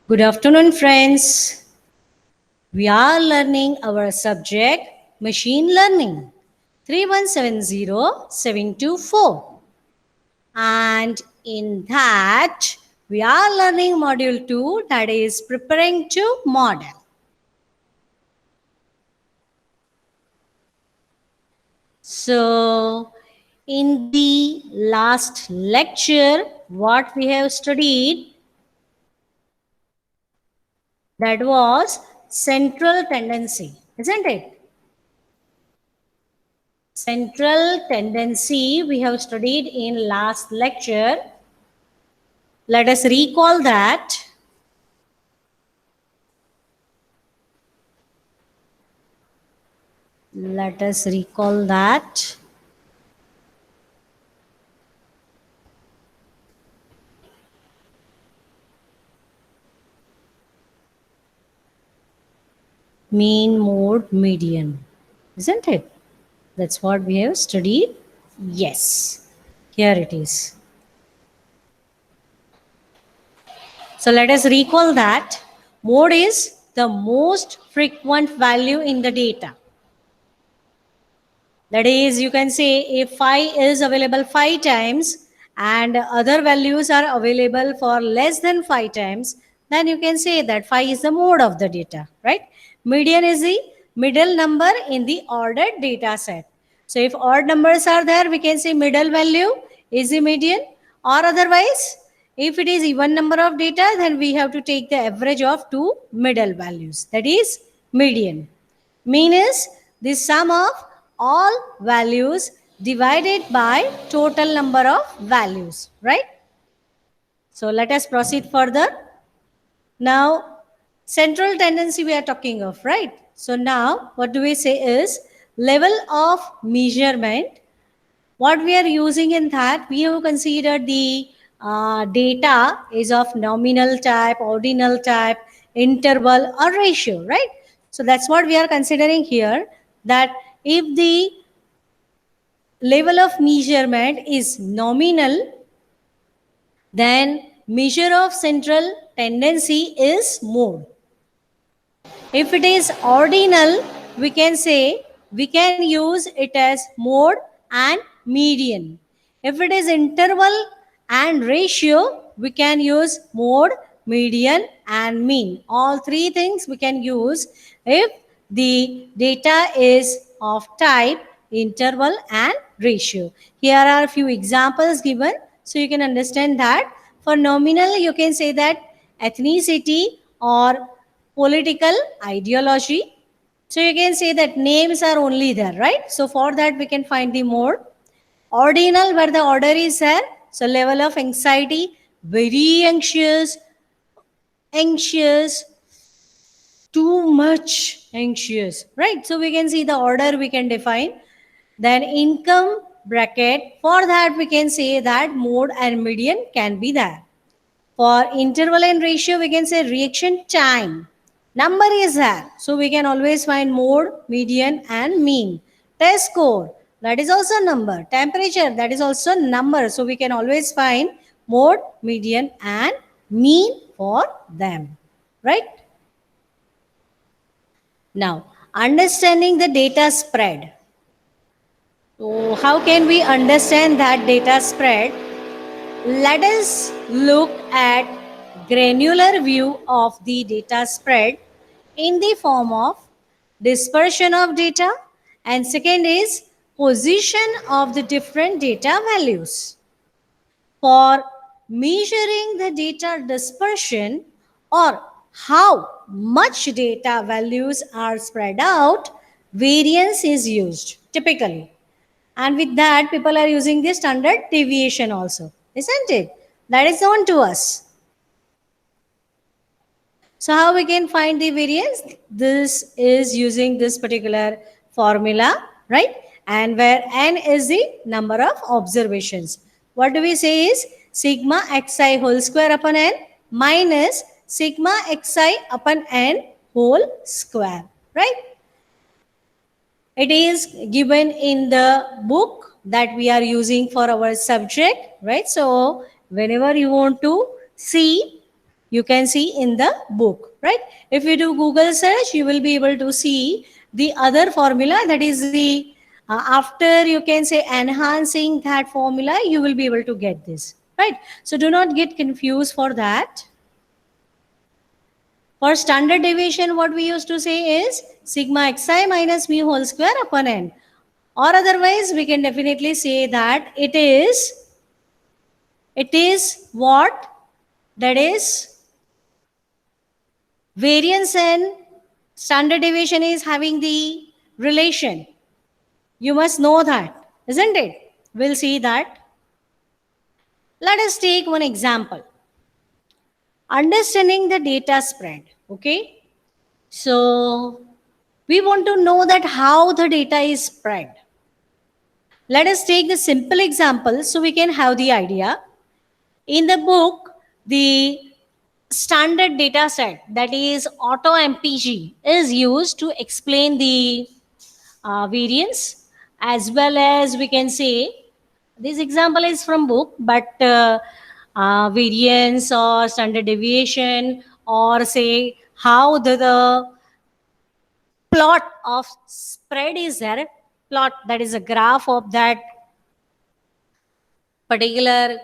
Good afternoon, friends. We are learning our subject Machine Learning 3170724. And in that, we are learning Module 2, that is Preparing to Model. So, in the last lecture, what we have studied, that was central tendency, isn't it? Central tendency we have studied in last lecture. Let us recall that. Let us recall that. Mean, mode, median, isn't it? That's what we have studied. Yes, here it is. So let us recall that mode is the most frequent value in the data. That is, you can say if phi is available 5 times and other values are available for less than 5 times, then you can say that phi is the mode of the data, right? Median is the middle number in the ordered data set. So if odd numbers are there, we can say middle value is the median, or otherwise, if it is even number of data, then we have to take the average of two middle values. That is median. Mean is the sum of all values divided by total number of values, right? So let us proceed further. Now, central tendency we are talking of, right? So now what do we say is level of measurement. What we are using in that, we have considered the data is of nominal type, ordinal type, interval, or ratio, right? So that's what we are considering here, that if the level of measurement is nominal, then measure of central tendency is mode. If it is ordinal, we can say we can use it as mode and median. If it is interval and ratio, we can use mode, median, and mean. All three things we can use if the data is of type interval and ratio. Here are a few examples given so you can understand that. For nominal, you can say that ethnicity or political ideology. So you can say that names are only there, right? So for that we can find the mode. Ordinal, where the order is there. So level of anxiety, very anxious, too much anxious, right? So we can see the order we can define. Then income bracket, for that we can say that mode and median can be there. For interval and ratio, we can say reaction time. Number is there. So we can always find mode, median, and mean. Test score, that is also number. Temperature, that is also number. So we can always find mode, median, and mean for them. Right? Now, understanding the data spread. So how can we understand that data spread? Let us look at granular view of the data spread in the form of dispersion of data, and second is position of the different data values. For measuring the data dispersion or how much data values are spread out, variance is used typically. And with that, people are using the standard deviation also, isn't it? That is known to us. So how we can find the variance? This is using this particular formula, right? And where n is the number of observations. What do we say is sigma xi whole square upon n minus sigma xi upon n whole square, right? It is given in the book that we are using for our subject, right? So whenever you want to see, you can see in the book, right? If you do Google search, you will be able to see the other formula, that is the after you can say enhancing that formula, you will be able to get this, right? So do not get confused for that. For standard deviation, what we used to say is sigma xi minus mu whole square upon n. Or otherwise, we can definitely say that it is what? That is variance and standard deviation is having the relation. You must know that, isn't it? We'll see that. Let us take one example. Understanding the data spread, okay? So we want to know that how the data is spread. Let us take the simple example so we can have the idea. In the book, the standard data set, that is auto MPG, is used to explain the variance, as well as we can say this example is from book, but variance or standard deviation, or say how the plot of spread is there, plot, that is a graph of that particular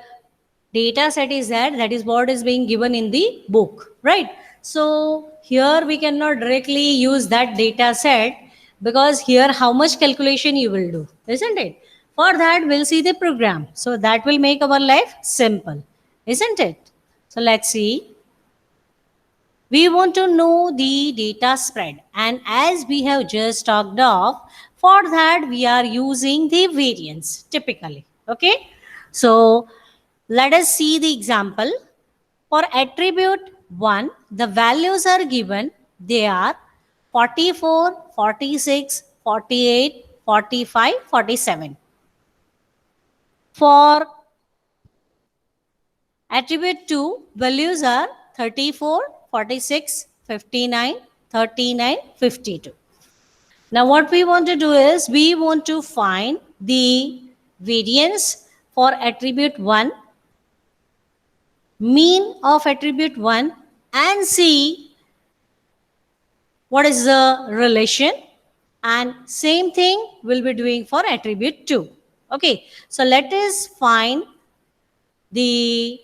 data set is there, that is what is being given in the book, right? So here we cannot directly use that data set, because here how much calculation you will do, isn't it? For that we'll see the program, so that will make our life simple, isn't it? So let's see. We want to know the data spread, and as we have just talked of, for that we are using the variance typically, okay? So let us see the example. For attribute 1, the values are given. They are 44, 46, 48, 45, 47. For attribute 2, values are 34, 46, 59, 39, 52. Now what we want to do is, we want to find the variance for attribute 1, mean of attribute 1, and see what is the relation, and same thing we'll be doing for attribute 2. Okay, so let us find the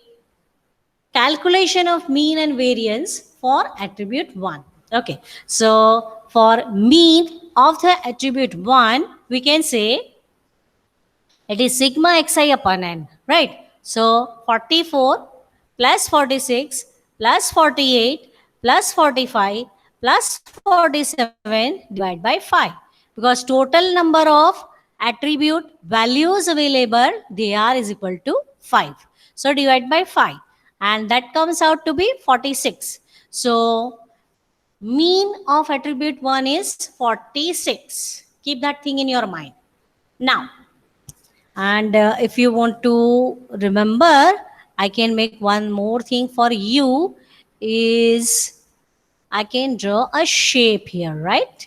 calculation of mean and variance for attribute 1. Okay, so for mean of the attribute 1, we can say it is sigma xi upon n, right? So 44 plus 46 plus 48 plus 45 plus 47 divided by 5, because total number of attribute values available, they are is equal to 5. So divide by 5, and that comes out to be 46. So mean of attribute 1 is 46. Keep that thing in your mind. Now, and if you want to remember, I can make one more thing for you, is I can draw a shape here, right?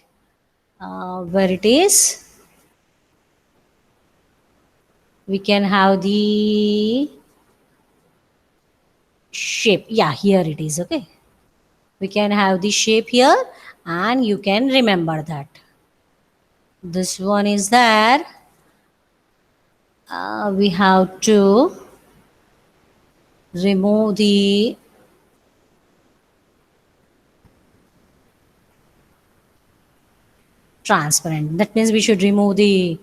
Where it is, we can have the shape. Yeah, here it is, okay? We can have the shape here, and you can remember that. This one is there. We have to remove the transparent. That means we should remove the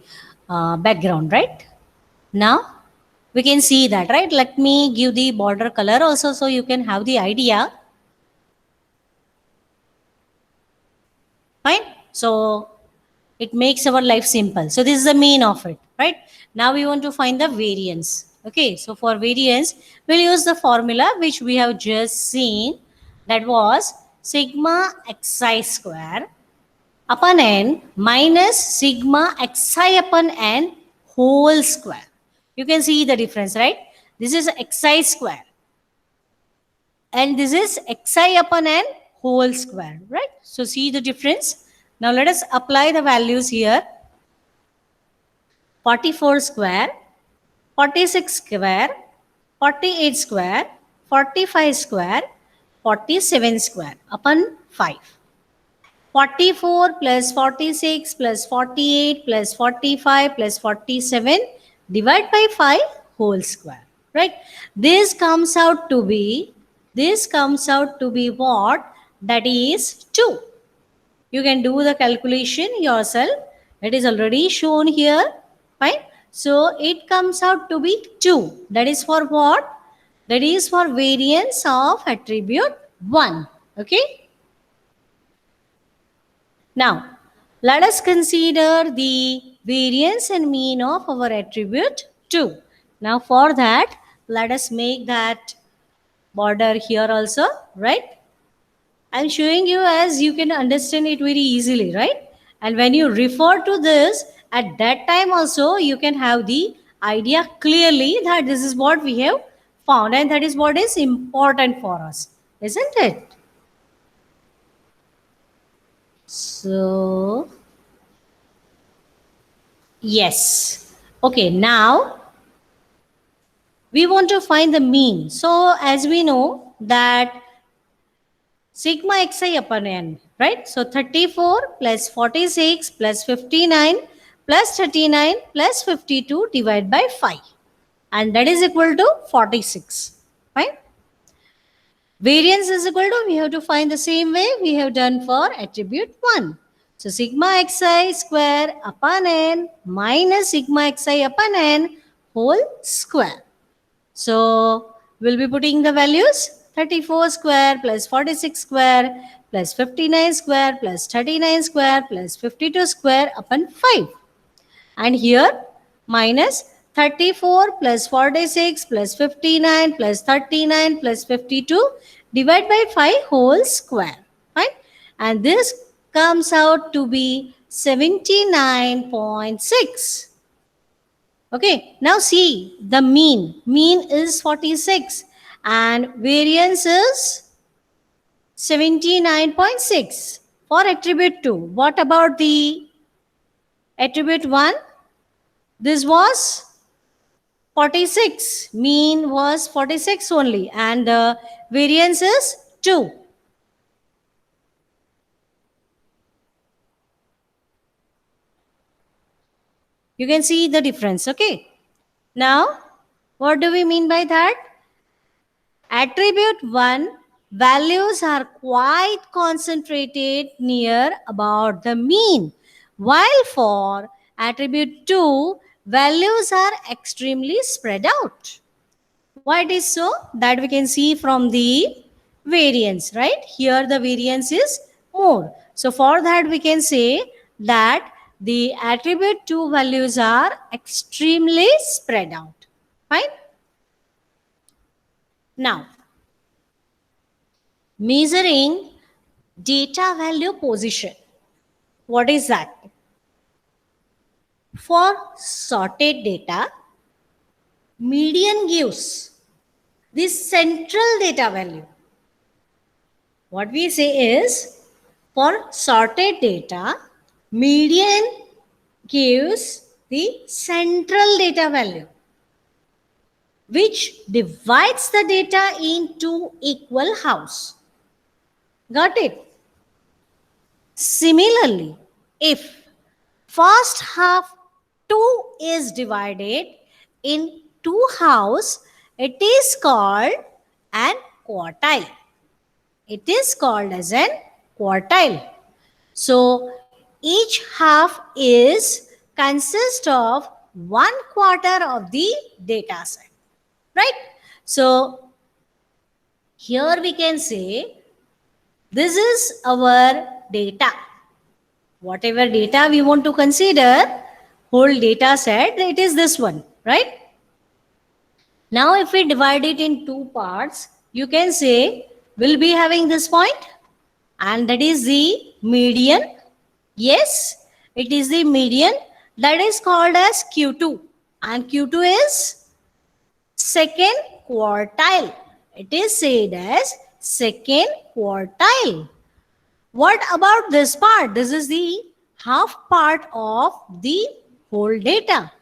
background, right? Now we can see that, right? Let me give the border color also, so you can have the idea. Fine. So it makes our life simple. So this is the mean of it, right? Now we want to find the variance. Okay, so for variance, we'll use the formula which we have just seen. That was sigma xi square upon n minus sigma xi upon n whole square. You can see the difference, right? This is xi square, and this is xi upon n whole square, right? So see the difference. Now let us apply the values here. 44 square, 46 square, 48 square, 45 square, 47 square upon 5. 44 plus 46 plus 48 plus 45 plus 47 divide by 5 whole square, right? This comes out to be what? That is 2. You can do the calculation yourself. It is already shown here, fine. So it comes out to be 2. That is for what? That is for variance of attribute 1. Okay. Now, let us consider the variance and mean of our attribute 2. Now, for that, let us make that border here also, right? I'm showing you as you can understand it very easily, right? And when you refer to this, at that time also, you can have the idea clearly that this is what we have found and that is what is important for us, isn't it? So, yes. Okay, now we want to find the mean. So, as we know that sigma xi upon n, right? So, 34 plus 46 plus 59 plus 39 plus 52 divided by 5. And that is equal to 46, right? Variance is equal to, we have to find the same way we have done for attribute 1. So sigma xi square upon n minus sigma xi upon n whole square. So we'll be putting the values 34 square plus 46 square plus 59 square plus 39 square plus 52 square upon 5. And here minus 34 plus 46 plus 59 plus 39 plus 52 divide by 5 whole square, right? And this comes out to be 79.6. Okay, now see the mean. Mean is 46 and variance is 79.6 for attribute 2. What about the attribute 1? This was 46. Mean was 46 only and the variance is 2. You can see the difference, okay? Now, what do we mean by that? Attribute 1 values are quite concentrated near about the mean, while for attribute 2 values are extremely spread out. Why it is so? That we can see from the variance, right? Here the variance is more. So for that we can say that the attribute 2 values are extremely spread out. Fine? Now, measuring data value position. What is that? For sorted data, median gives the central data value. What we say is, for sorted data, median gives the central data value, which divides the data into equal halves. Got it? Similarly, if first half 2 is divided in 2 halves, it is called an quartile. It is called as an quartile. So each half is consists of 1/4 of the data set, right? So here we can say this is our data. Whatever data we want to consider, whole data set, it is this one, right? Now if we divide it in 2 parts, you can say we'll be having this point and that is the median. Yes, it is the median that is called as Q2 and Q2 is second quartile. It is said as second quartile. What about this part? This is the half part of the whole data.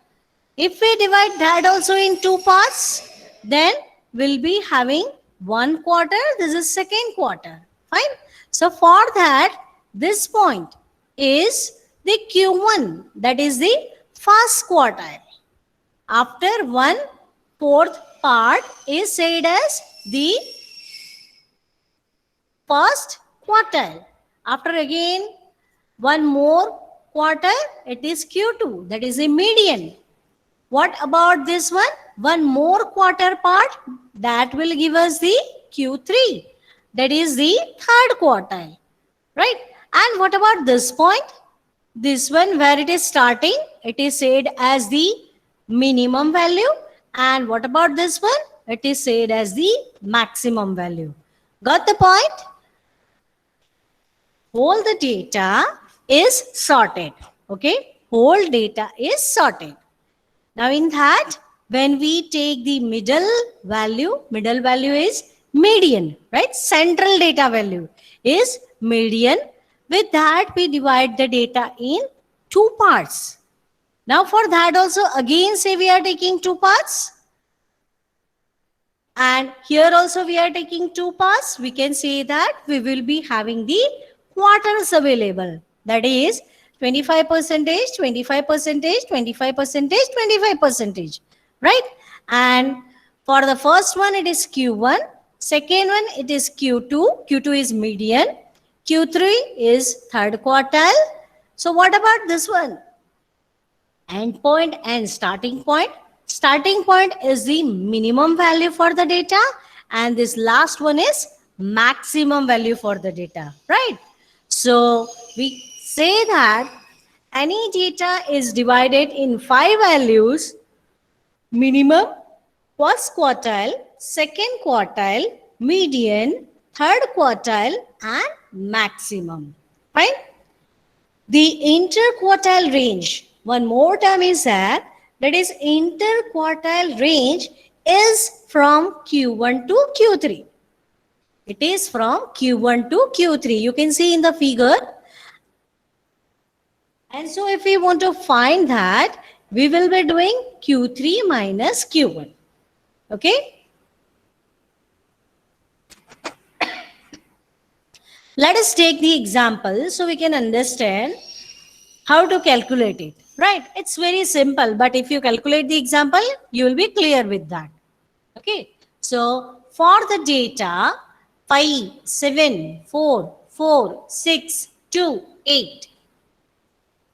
If we divide that also in 2 parts, then we'll be having 1 quarter, this is second quarter. Fine. So for that, this point is the Q1, that is the first quartile. After 1/4 part is said as the first quartile. After again one more quarter, it is Q2, that is the median. What about this one? One more quarter part, that will give us the Q3, that is the third quartile, right? And what about this point? This one where it is starting, it is said as the minimum value. And what about this one? It is said as the maximum value. Got the point? Whole the data is sorted. Okay, whole data is sorted. Now in that, when we take the middle value is median, right? Central data value is median. With that, we divide the data in two parts. Now for that also, again say we are taking two parts. And here also we are taking two parts. We can say that we will be having the quarters available. That is 25%, 25%, 25%, 25%, right? And for the first one, it is Q1. Second one, it is Q2. Q2 is median. Q3 is third quartile. So what about this one? End point and starting point. Starting point is the minimum value for the data, and this last one is maximum value for the data, right? So we say that any data is divided in 5 values: minimum, first quartile, second quartile, median, third quartile, and maximum. Fine? The interquartile range, one more time is that is interquartile range is from Q1 to Q3. It is from Q1 to Q3. You can see in the figure. And so if we want to find that, we will be doing Q3 minus Q1. Okay? Let us take the example so we can understand how to calculate it. Right? It's very simple, but if you calculate the example, you will be clear with that. Okay? So for the data 5, 7, 4, 4, 6, 2, 8.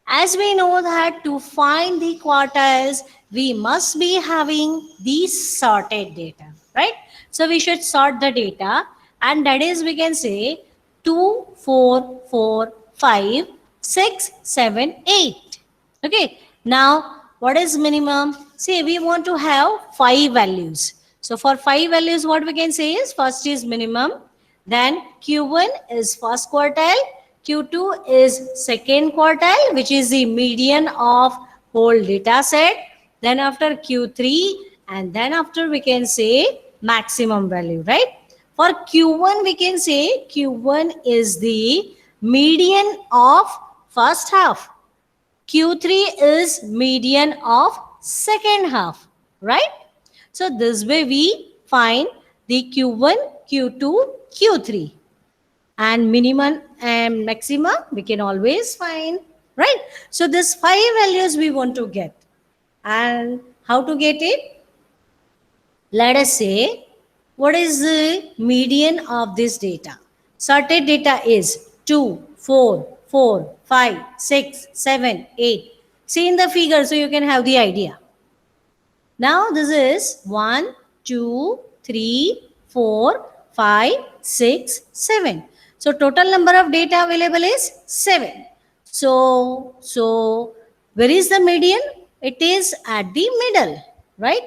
As we know that to find the quartiles, we must be having these sorted data, right? So we should sort the data, and that is, we can say 2, 4, 4, 5, 6, 7, 8. Okay. Now, what is minimum? See, we want to have 5 values. So for 5 values, what we can say is, first is minimum, then Q1 is first quartile, Q2 is second quartile, which is the median of whole data set. Then after Q3, and then after we can say maximum value, right? For Q1, we can say Q1 is the median of first half. Q3 is median of second half, right? So this way we find the Q1, Q2, Q3. And minimum and maximum we can always find, right? So this 5 values we want to get. And how to get it? Let us say, what is the median of this data? Sorted data is 2, 4, 4, 5, 6, 7, 8. See in the figure so you can have the idea. Now this is 1, 2, 3, 4, 5, 6, 7. So total number of data available is 7. So where is the median? It is at the middle, right?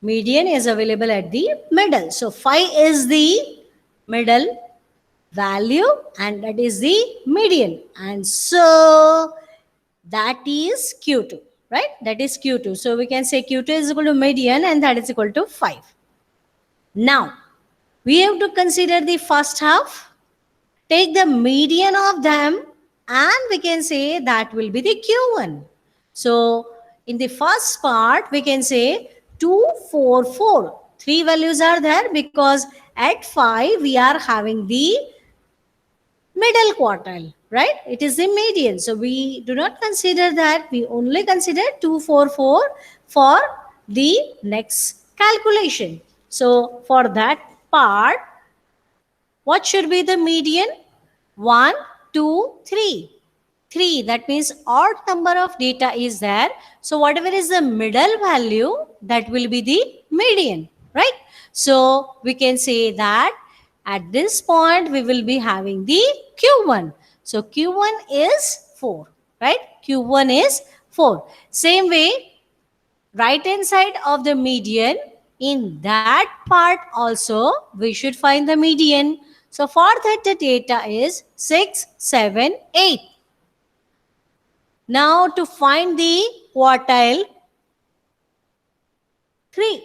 Median is available at the middle. So 5 is the middle value and that is the median. And so that is Q2, right? That is Q2. So we can say Q2 is equal to median and that is equal to 5. Now, we have to consider the first half, take the median of them, and we can say that will be the Q1. So in the first part, we can say 2, 4, 4. 3 values are there because at 5 we are having the middle quartile, right? It is the median. So we do not consider that. We only consider 2, 4, 4 for the next calculation. So for that part, what should be the median? 1, 2, 3. 3, that means odd number of data is there. So whatever is the middle value, that will be the median, right? So we can say that at this point we will be having the Q1. So Q1 is 4, right? Q1 is 4. Same way, right hand side of the median, in that part also we should find the median. So for that the data is 6, 7, 8. Now to find the quartile 3,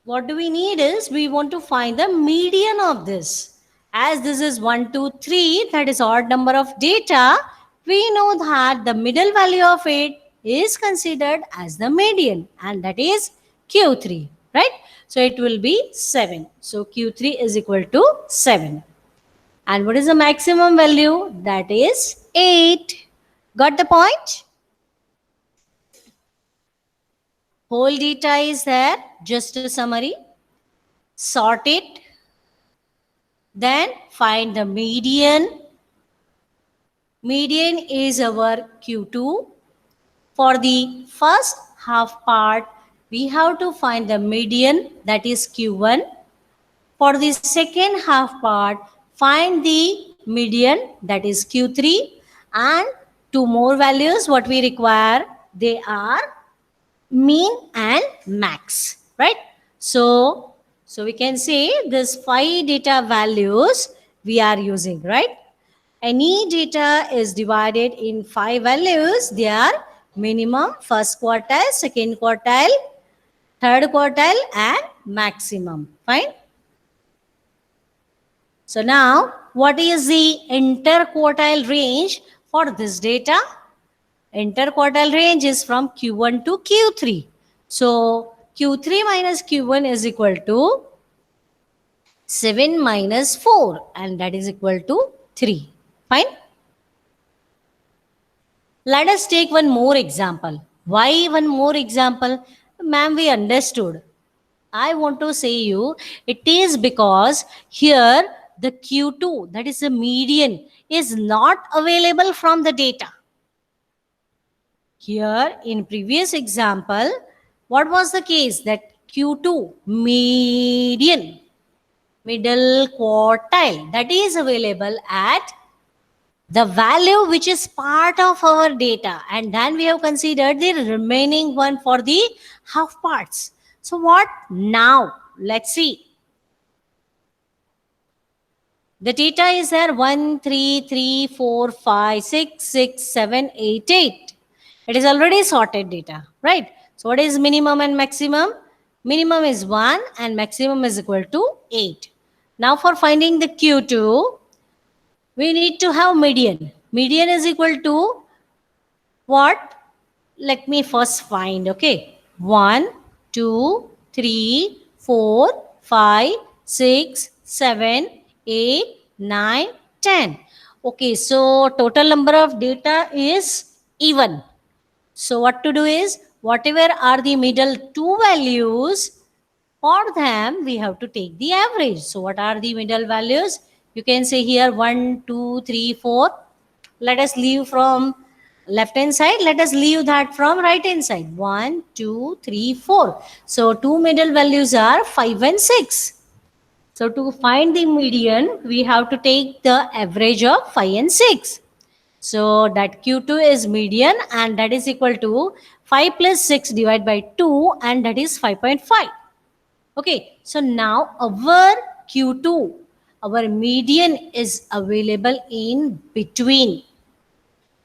what do we need is we want to find the median of this. As this is 1, 2, 3, that is odd number of data, we know that the middle value of it is considered as the median, and that is Q3, right? So it will be 7. So Q3 is equal to 7. And what is the maximum value? That is 8. Got the point? Whole data is there. Just a summary. Sort it. Then find the median. Median is our Q2. For the first half part, we have to find the median, that is Q1. For the second half part, find the median, that is Q3. And two more values what we require, they are mean and max, right? So we can say this 5 data values we are using, right? Any data is divided in 5 values. They are minimum, first quartile, second quartile, third quartile, and maximum. Fine. So now, what is the interquartile range for this data? Interquartile range is from Q1 to Q3. So Q3 minus Q1 is equal to 7 minus 4, and that is equal to 3. Fine. Let us take one more example. Why one more example? Ma'am, we understood. I want to say you, it is because here the Q2, that is the median, is not available from the data. Here in previous example, what was the case? That Q2, median, middle quartile, that is available at the value which is part of our data, and then we have considered the remaining one for the half parts. So what now? Let's see. The data is there 1, 3, 3, 4, 5, 6, 6, 7, 8, 8. It is already sorted data, right? So what is minimum and maximum? Minimum is 1 and maximum is equal to 8. Now for finding the Q2, we need to have median. Median is equal to what? Let me first find, okay? 1, 2, 3, 4, 5, 6, 7, 8, 9, 10. Okay, so total number of data is even. So what to do is, whatever are the middle two values, for them we have to take the average. So what are the middle values? You can say here 1, 2, 3, 4. Let us leave from left hand side. Let us leave that from right hand side. 1, 2, 3, 4. So two middle values are 5 and 6. So to find the median, we have to take the average of 5 and 6. So that Q2 is median, and that is equal to 5 plus 6 divided by 2, and that is 5.5. Okay, so now our Q2, our median is available in between.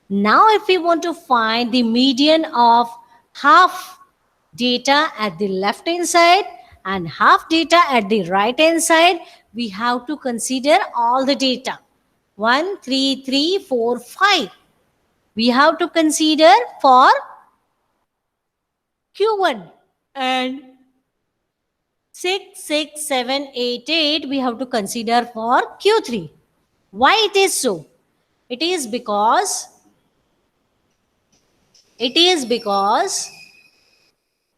Now if we want to find the median of half data at the left hand side and half data at the right hand side, we have to consider all the data. 1, 3, 3, 4, 5. We have to consider for Q1 and 6, 6, 7, 8, 8 we have to consider for Q3. Why it is so? It is because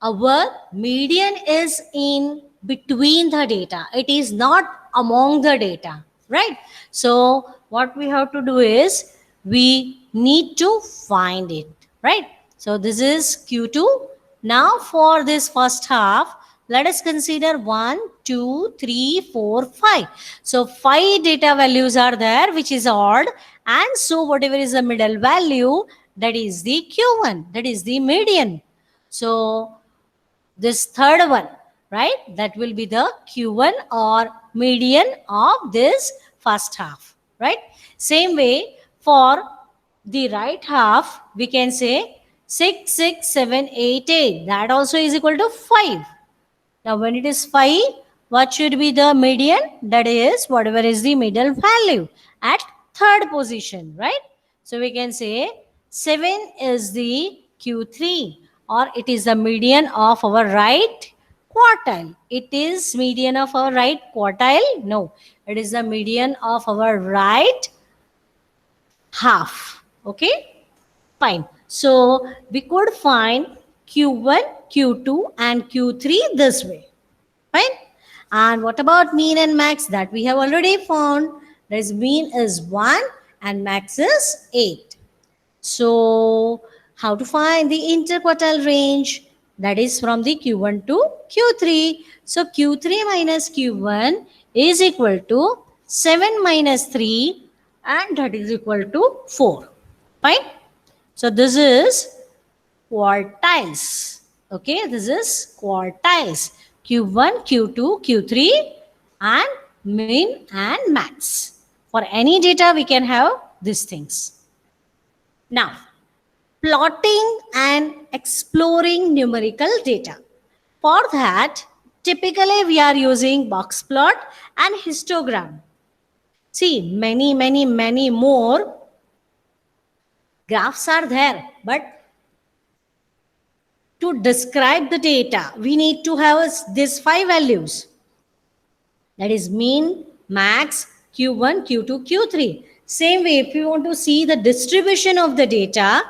our median is in between the data. It is not among the data, right? So what we have to do is we need to find it, right? So this is Q2. Now for this first half, let us consider 1, 2, 3, 4, 5. So 5 data values are there, which is odd. And so whatever is the middle value, that is the Q1, that is the median. So this third one, right? That will be the Q1 or median of this first half, right? Same way for the right half, we can say 6, 6, 7, 8, 8. That also is equal to 5. Now, when it is 5, what should be the median? That is whatever is the middle value at third position, right? So, we can say 7 is the Q3 or it is the median of our right quartile. It is median of our right quartile? No, it is the median of our right half. Okay, fine. So, we could find Q1, Q2 and Q3 this way. Fine. And what about mean and max? That we have already found. That is mean is 1 and max is 8. So how to find the interquartile range? That is from the Q1 to Q3. So Q3 minus Q1 is equal to 7 minus 3 and that is equal to 4. Fine. So this is quartiles. Okay, this is quartiles. Q1, Q2, Q3 and min and max. For any data we can have these things. Now, plotting and exploring numerical data. For that, typically we are using box plot and histogram. See, many more graphs are there, but to describe the data, we need to have these 5 values. That is mean, max, Q1, Q2, Q3. Same way, if you want to see the distribution of the data,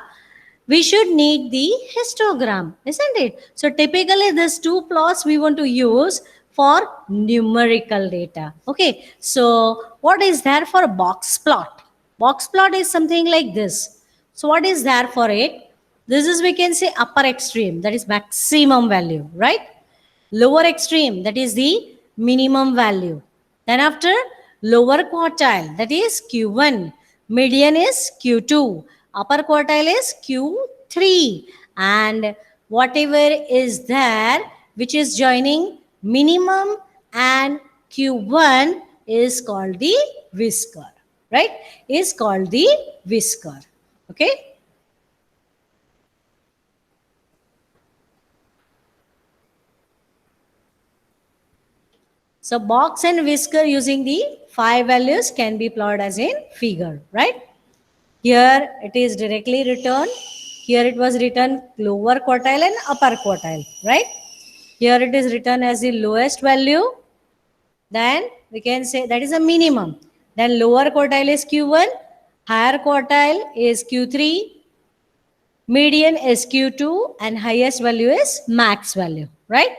we should need the histogram, isn't it? So typically these 2 plots we want to use for numerical data. Okay, so what is there for box plot? Box plot is something like this. So what is there for it? This is, we can say, upper extreme, that is maximum value, right? Lower extreme, that is the minimum value. Then after, lower quartile, that is Q1. Median is Q2. Upper quartile is Q3. And whatever is there, which is joining minimum and Q1 is called the whisker, right? Is called the whisker. Okay? So box and whisker using the 5 values can be plotted as in figure, right? Here it is directly written. Here it was written lower quartile and upper quartile, right? Here it is written as the lowest value. Then we can say that is a minimum. Then lower quartile is Q1, higher quartile is Q3, median is Q2, and highest value is max value, right?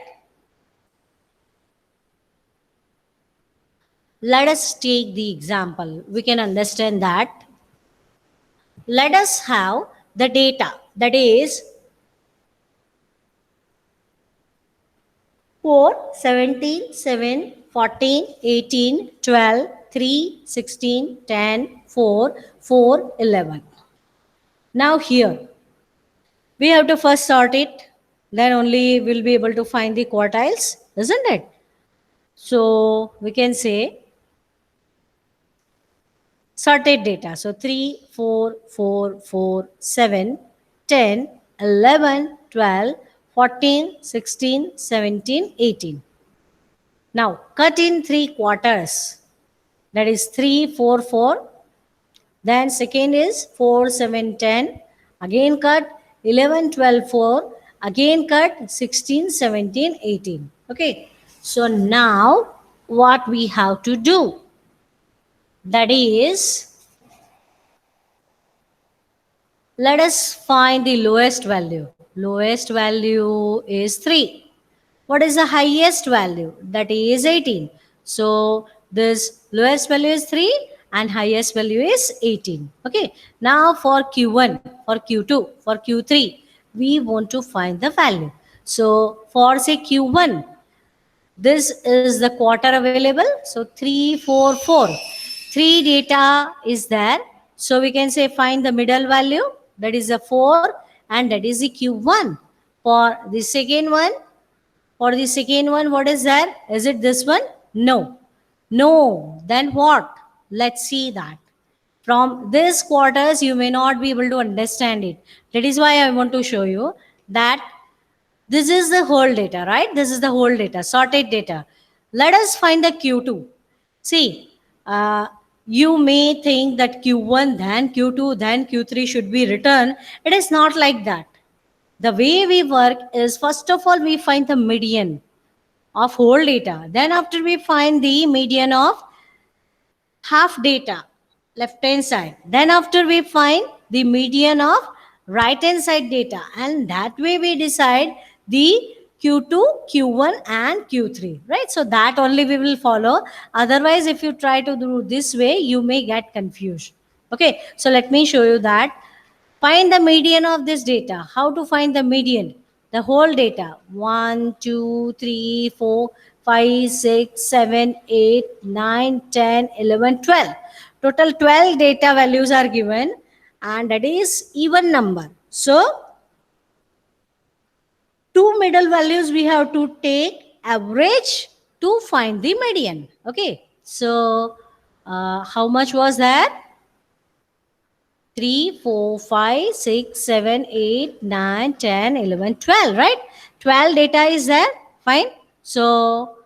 Let us take the example. We can understand that. Let us have the data, that is 4, 17, 7, 14, 18, 12, 3, 16, 10, 4, 4, 11. Now here, we have to first sort it, then only we'll be able to find the quartiles, isn't it? So we can say sorted data. So 3, 4, 4, 4, 7, 10, 11, 12, 14, 16, 17, 18. Now cut in 3 quarters. That is 3, 4, 4. Then second is 4, 7, 10. Again cut 11, 12, 4. Again cut 16, 17, 18. Okay. So now what we have to do, that is, let us find the lowest value. Lowest value is 3. What is the highest value? That is 18. So this lowest value is 3 and highest value is 18. Okay. Now for Q1, for Q2, for Q3, we want to find the value. So for say Q1, this is the quarter available. So 344. 3 data is there. So we can say find the middle value, that is the 4, and that is the Q1. For the second one, what is there? Is it this one? No. No. Then what? Let's see that. From this quarters, you may not be able to understand it. That is why I want to show you that this is the whole data, right? This is the whole data, sorted data. Let us find the Q2. See, you may think that Q1, then Q2, then Q3 should be written. It is not like that. The way we work is, first of all, we find the median of whole data. Then after we find the median of half data, left hand side. Then after we find the median of right hand side data, and that way we decide the Q2, Q1 and Q3, right? So that only we will follow. Otherwise, if you try to do this way, you may get confused. Okay, so let me show you that. Find the median of this data. How to find the median? The whole data. 1, 2, 3, 4, 5, 6, 7, 8, 9, 10, 11, 12. Total 12 data values are given, and that is even number. So, two middle values we have to take average to find the median. Okay. So, how much was that? 3, 4, 5, 6, 7, 8, 9, 10, 11, 12, right? 12 data is there. Fine. So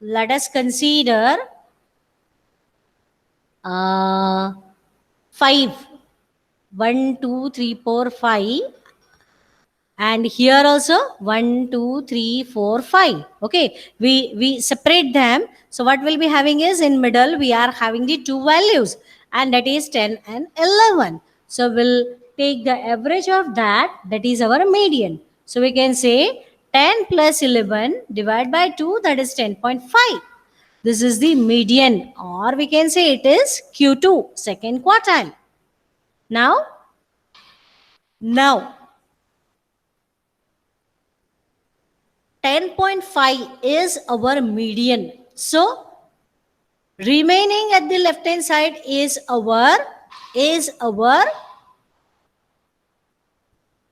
let us consider 5. 1, 2, 3, 4, 5. And here also 1, 2, 3, 4, 5. Okay, we separate them. So what we'll be having is, in middle we are having the two values, and that is 10 and 11. So we'll take the average of that, that is our median. So we can say 10 plus 11 divided by 2, that is 10.5. This is the median, or we can say it is Q2, second quartile. Now 10.5 is our median. So remaining at the left hand side is our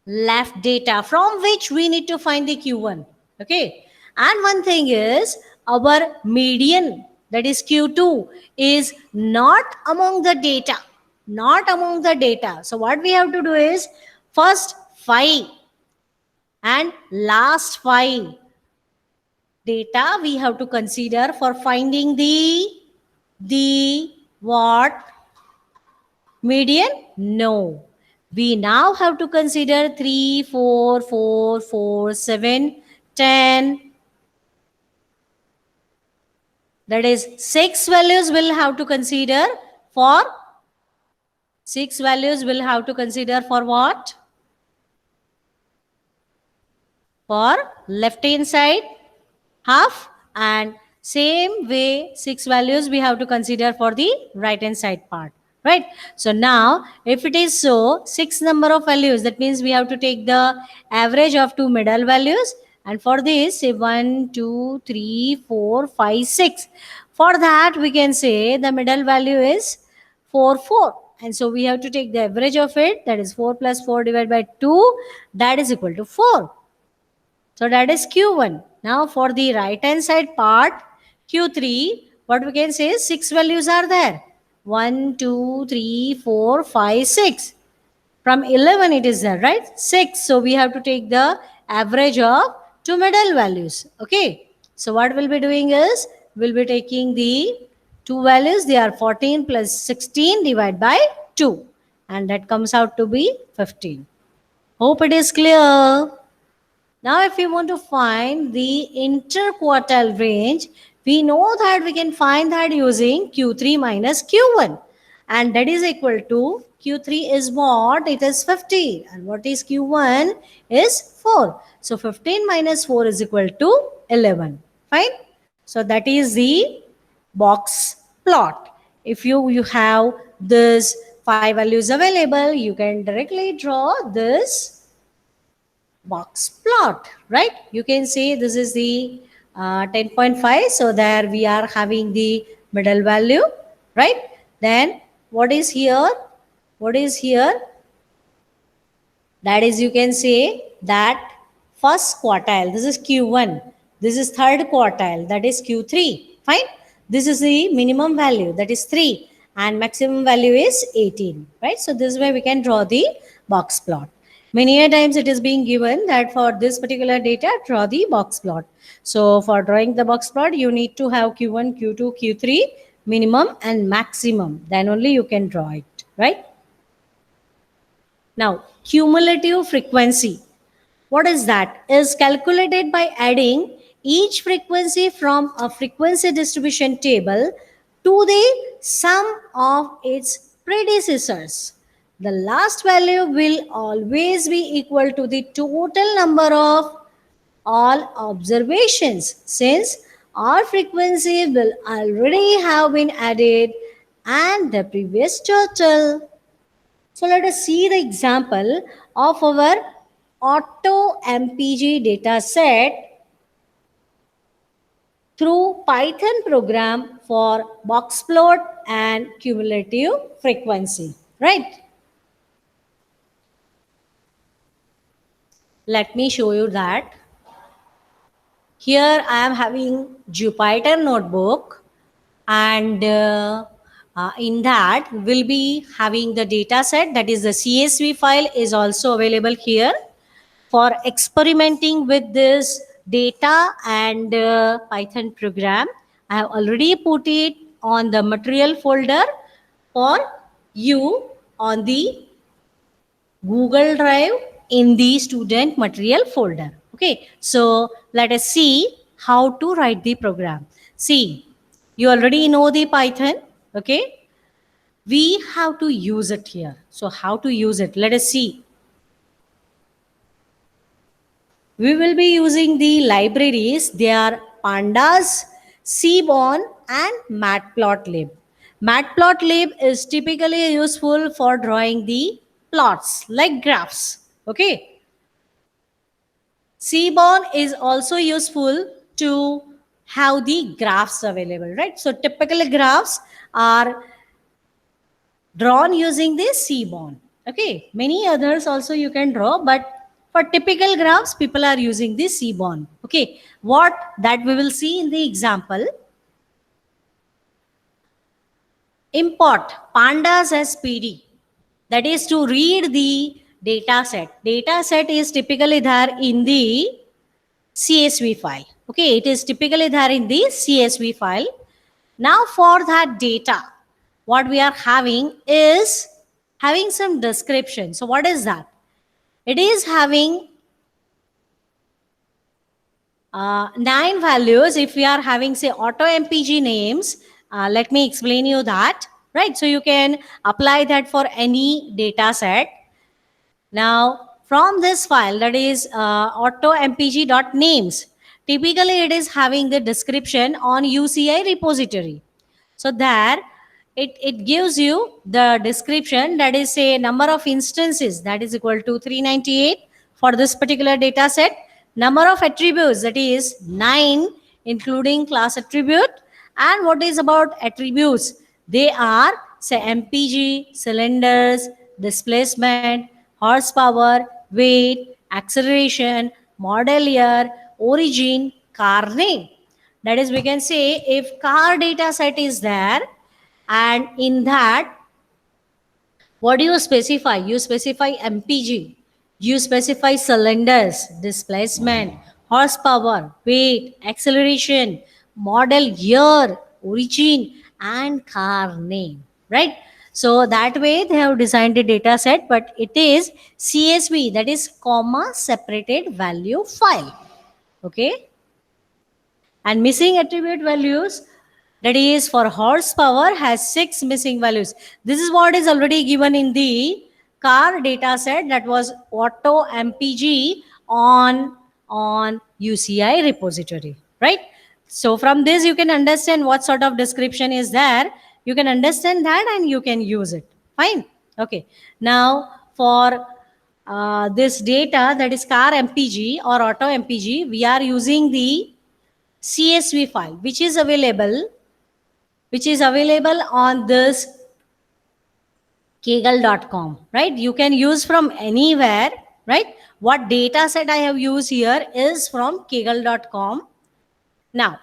left data, from which we need to find the Q1. Okay. And one thing is, our median, that is Q2, is not among the data. Not among the data. So what we have to do is, first 5 and last 5 data we have to consider for finding the what? Median? No. We now have to consider 3, 4, 4, 4, 7, 10. That is 6 values we'll have to consider for 6 values we'll have to consider for what? For left hand side half, and same way 6 values we have to consider for the right hand side part, right? So now if it is so, 6 number of values, that means we have to take the average of two middle values, and for this say 1, 2, 3, 4, 5, 6. For that we can say the middle value is 4, 4, and so we have to take the average of it, that is 4 plus 4 divided by 2, that is equal to 4. So that is Q1. Now for the right hand side part, Q3, what we can say is 6 values are there. 1, 2, 3, 4, 5, 6. From 11 it is there, right? 6. So we have to take the average of two middle values. Okay. So what we'll be doing is, we'll be taking the two values. They are 14 plus 16 divided by 2. And that comes out to be 15. Hope it is clear. Now, if we want to find the interquartile range, we know that we can find that using Q3 minus Q1. And that is equal to Q3 is what? It is 15. And what is Q1? Is 4. So 15 minus 4 is equal to 11. Fine. So that is the box plot. If you have this 5 values available, you can directly draw this box plot, right? You can say this is the 10.5. So there we are having the middle value, right? Then what is here? What is here? That is, you can say that first quartile, this is Q1. This is third quartile, that is Q3. Fine. This is the minimum value, that is 3. And maximum value is 18. Right. So this way we can draw the box plot. Many a times it is being given that for this particular data, draw the box plot. So for drawing the box plot, you need to have Q1, Q2, Q3, minimum and maximum. Then only you can draw it. Right. Now, cumulative frequency. What is that? Is calculated by adding each frequency from a frequency distribution table to the sum of its predecessors. The last value will always be equal to the total number of all observations, since all frequency will already have been added and the previous total. So let us see the example of our auto MPG data set through Python program for box plot and cumulative frequency, right? Let me show you that. Here I am having Jupyter notebook, and in that we'll be having the data set, that is the CSV file is also available here. For experimenting with this data and Python program, I have already put it on the material folder for you on the Google Drive in the student material folder. Okay, so let us see how to write the program. See, you already know the Python. Okay, we have to use it here. So how to use it? Let us see. We will be using the libraries. They are Pandas, Seaborn, and Matplotlib. Matplotlib is typically useful for drawing the plots like graphs. Okay. Seaborn is also useful to have the graphs available, right? So typical graphs are drawn using the Seaborn. Okay. Many others also you can draw, but for typical graphs, people are using the Seaborn. Okay, what that we will see in the example. Import pandas as PD. That is to read the data set. Data set is typically there in the CSV file. Okay, it is typically there in the CSV file. Now for that data, what we are having is having some description. So what is that? It is having 9 values. If we are having say auto MPG names, let me explain you that, right? So you can apply that for any data set. Now from this file, that is auto mpg.names, typically it is having the description on UCI repository. So there it gives you the description, that is say number of instances, that is equal to 398 for this particular data set. Number of attributes, that is 9 including class attribute. And what is about attributes? They are say MPG, cylinders, displacement, horsepower, weight, acceleration, model year, origin, car name. That is, we can say if car data set is there, and in that, what do you specify? You specify MPG, you specify cylinders, displacement, horsepower, weight, acceleration, model year, origin, and car name, right? So that way they have designed the data set, but it is CSV, that is comma separated value file. Okay. And missing attribute values, that is for horsepower, has 6 missing values. This is what is already given in the car data set, that was auto mpg on UCI repository, right? So from this you can understand what sort of description is there. You can understand that and you can use it. Fine. Okay. Now for this data, that is car mpg or auto mpg, we are using the CSV file, which is available on this kaggle.com, right? You can use from anywhere, right? What data set I have used here is from kaggle.com. Now,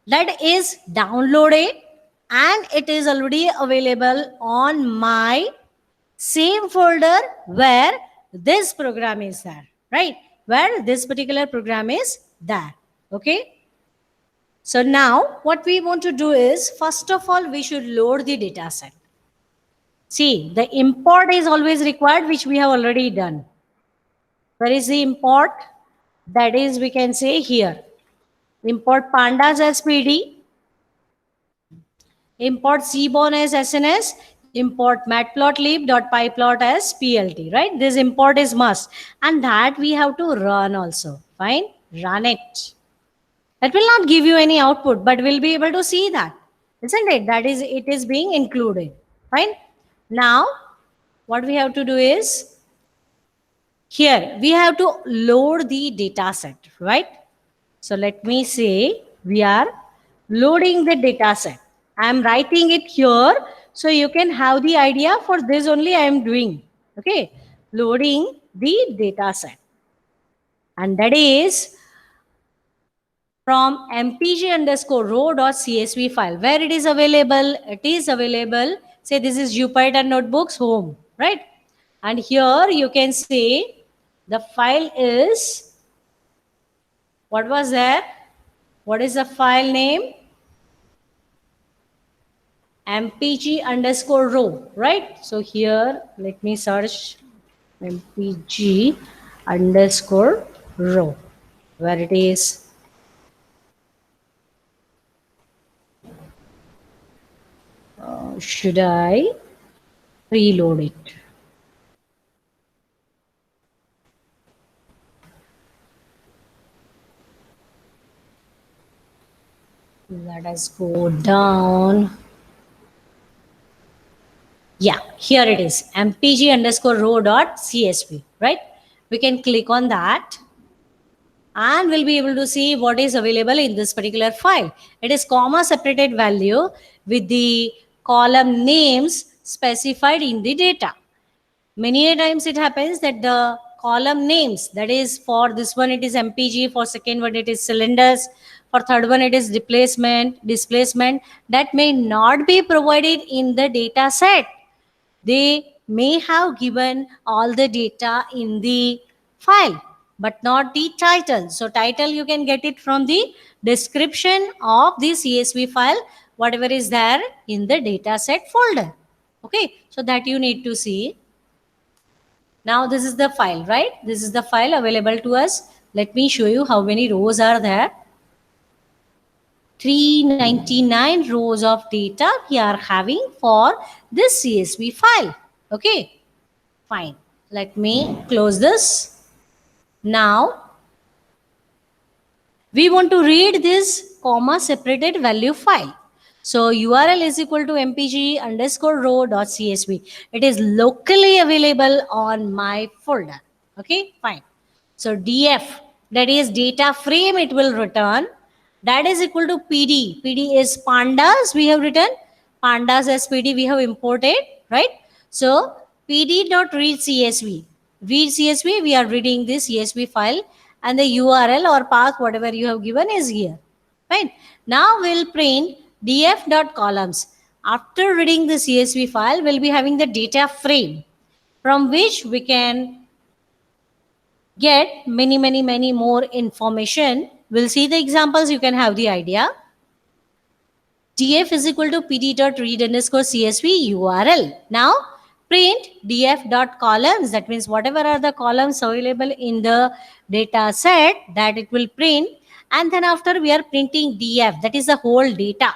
that is downloaded and it is already available on my same folder where this program is there, right? Where this particular program is there, okay? So now what we want to do is, first of all, we should load the data set. See, the import is always required, which we have already done. Where is the import? That is, we can say here, import pandas as PD, import cbon as SNS, import matplotlib.pyplot as PLT, right? This import is must. And that we have to run also. Fine, run it. That will not give you any output, but we'll be able to see that, isn't it? That is, it is being included. Fine. Now, what we have to do is, here we have to load the data set, right? So let me say we are loading the data set. I am writing it here so you can have the idea. For this only I am doing. Okay, loading the data set, and that is from mpg underscore row.csv file. Where it is available? It is available, say this is Jupyter Notebooks home, right? And here you can say the file is, what was there? What is the file name? mpg underscore row, right? So here, let me search mpg underscore row, where it is. Should I reload it? Let us go down. Yeah, here it is, mpg underscore row.csv, right? We can click on that and we'll be able to see what is available in this particular file. It is comma separated value with the column names specified in the data. Many a times it happens that the column names, that is for this one it is mpg, for second one it is cylinders, for third one it is displacement, that may not be provided in the data set. They may have given all the data in the file, but not the title. So title you can get it from the description of the CSV file, whatever is there in the data set folder. Okay, so that you need to see. Now this is the file, right? This is the file available to us. Let me show you how many rows are there. 399 rows of data we are having for this CSV file. Okay, fine. Let me close this. Now, we want to read this comma separated value file. So URL is equal to mpg underscore row.csv. It is locally available on my folder. Okay, fine. So df, that is data frame, it will return. That is equal to pd. pd is pandas, we have written. Pandas as pd we have imported, right? So pd dot read csv. Read csv, we are reading this CSV file, and the URL or path, whatever you have given, is here. Right? Now we'll print df.columns. After reading the CSV file, we'll be having the data frame from which we can get many more information. We'll see the examples, you can have the idea. df is equal to pt dot read underscore csv URL. Now print df dot columns. That means whatever are the columns available in the data set, that it will print. And then after we are printing df, that is the whole data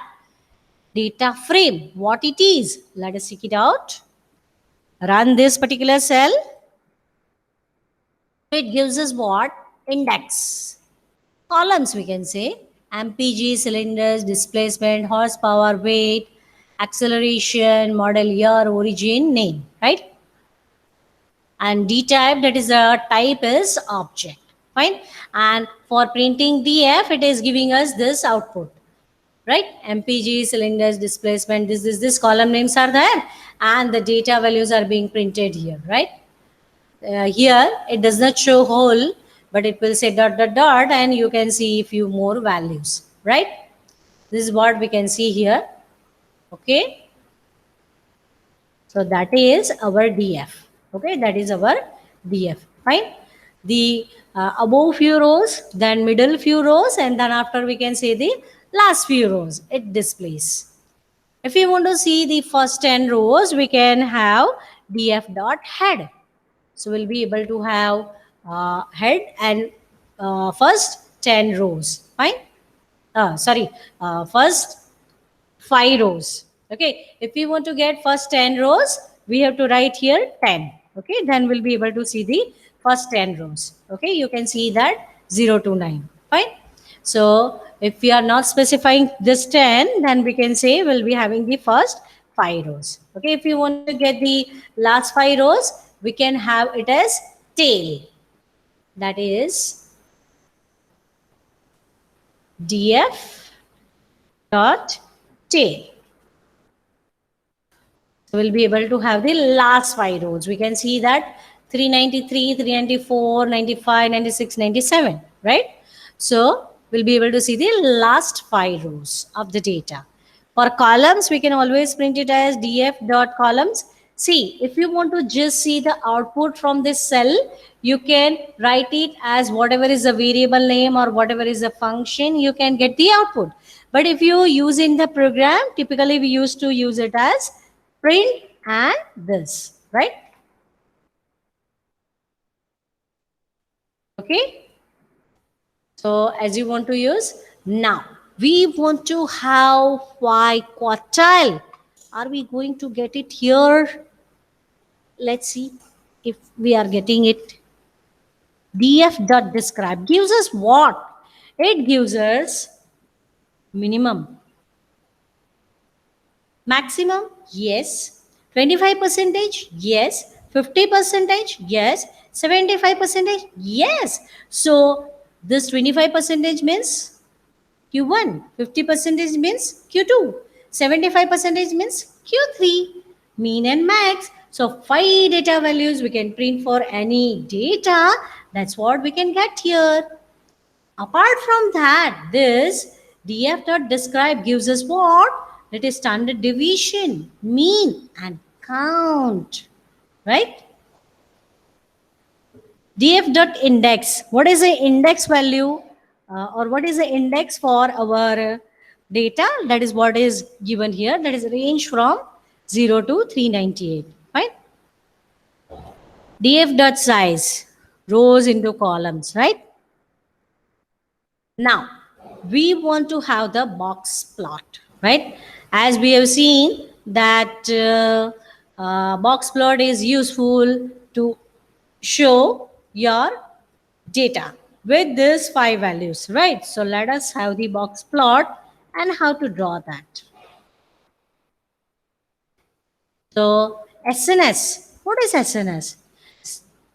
frame, what it is. Let us check it out. Run this particular cell. It gives us what? Index. Columns we can say. MPG, cylinders, displacement, horsepower, weight, acceleration, model year, origin, name, right? And D type, that is the type is object, fine. And for printing DF, it is giving us this output, right? MPG, cylinders, displacement, this column names are there, and the data values are being printed here, right? Here it does not show whole, but it will say dot dot dot, and you can see few more values, right? This is what we can see here. Okay, so that is our df. Okay, that is our df, fine. The above few rows, then middle few rows, and then after we can say the last few rows it displays. If you want to see the first 10 rows, we can have df dot head. So we'll be able to have head and first 10 rows, fine. First 5 rows. Okay, if we want to get first 10 rows, we have to write here 10. Okay, then we'll be able to see the first 10 rows. Okay, you can see that 0 to 9, fine. So if we are not specifying this 10, then we can say we'll be having the first 5 rows. Okay, if you want to get the last 5 rows, we can have it as tail. That is df dot tail. So we'll be able to have the last 5 rows. We can see that 393, 394, 95, 96, 97, right? So we'll be able to see the last 5 rows of the data. For columns, we can always print it as df dot columns. See, if you want to just see the output from this cell, you can write it as whatever is the variable name or whatever is the function, you can get the output. But if you use in the program, typically we used to use it as print and this, right? Okay. So as you want to use, now we want to have y quartile. Are we going to get it here? Let's see if we are getting it. df.describe gives us what? It gives us minimum. Maximum? Yes. 25%? Yes. 50%? Yes. 75%? Yes. So this 25% means Q1, 50% means Q2, 75% means Q3, mean and max. So 5 data values we can print for any data. That's what we can get here. Apart from that, this df.describe gives us what? That is standard deviation, mean and count, right? df.index. What is the index value or what is the index for our data? That is what is given here. That is range from 0 to 398. Right? df.size, rows into columns, right? Now, we want to have the box plot, right? As we have seen that box plot is useful to show your data with these 5 values, right? So let us have the box plot and how to draw that. So SNS, what is SNS?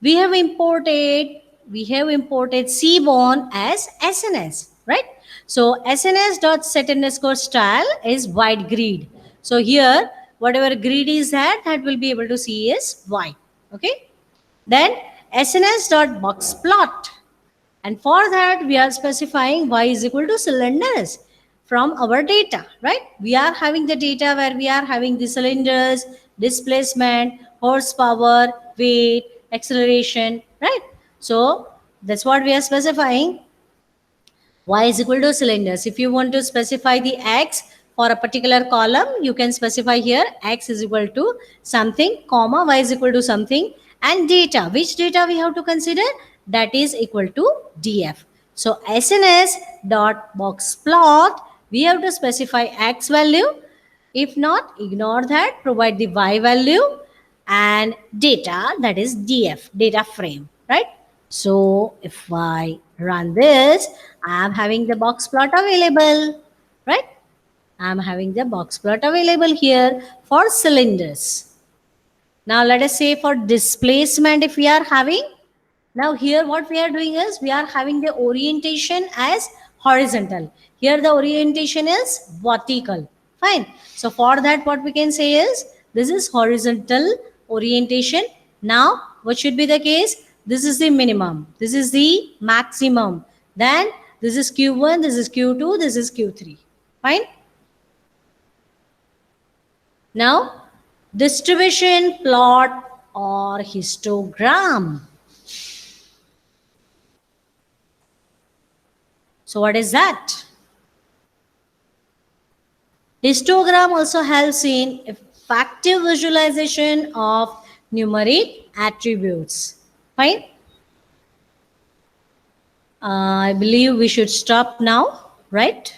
We have imported Seaborn as SNS, right? So SNS dot set underscore style is white grid. So here, whatever grid is that will be able to see is white. Okay. Then SNS dot box plot. And for that, we are specifying y is equal to cylinders from our data, right? We are having the data where we are having the cylinders, displacement, horsepower, weight, acceleration, right? So that's what we are specifying. Y is equal to cylinders. If you want to specify the X, for a particular column, you can specify here x is equal to something, comma, y is equal to something, and data. Which data we have to consider? That is equal to df. So SNS dot box plot, we have to specify x value. If not, ignore that, provide the y value and data, that is df, data frame, right? So if I run this, I am having the box plot available, right? I am having the box plot available here for cylinders. Now let us say for displacement, if we are having, now here what we are doing is we are having the orientation as horizontal. Here the orientation is vertical. Fine. So for that what we can say is this is horizontal orientation. Now what should be the case? This is the minimum. This is the maximum. Then this is Q1, this is Q2, this is Q3. Fine. Now distribution plot or histogram. So what is that? Histogram also helps in effective visualization of numeric attributes. Fine. I believe we should stop now, right?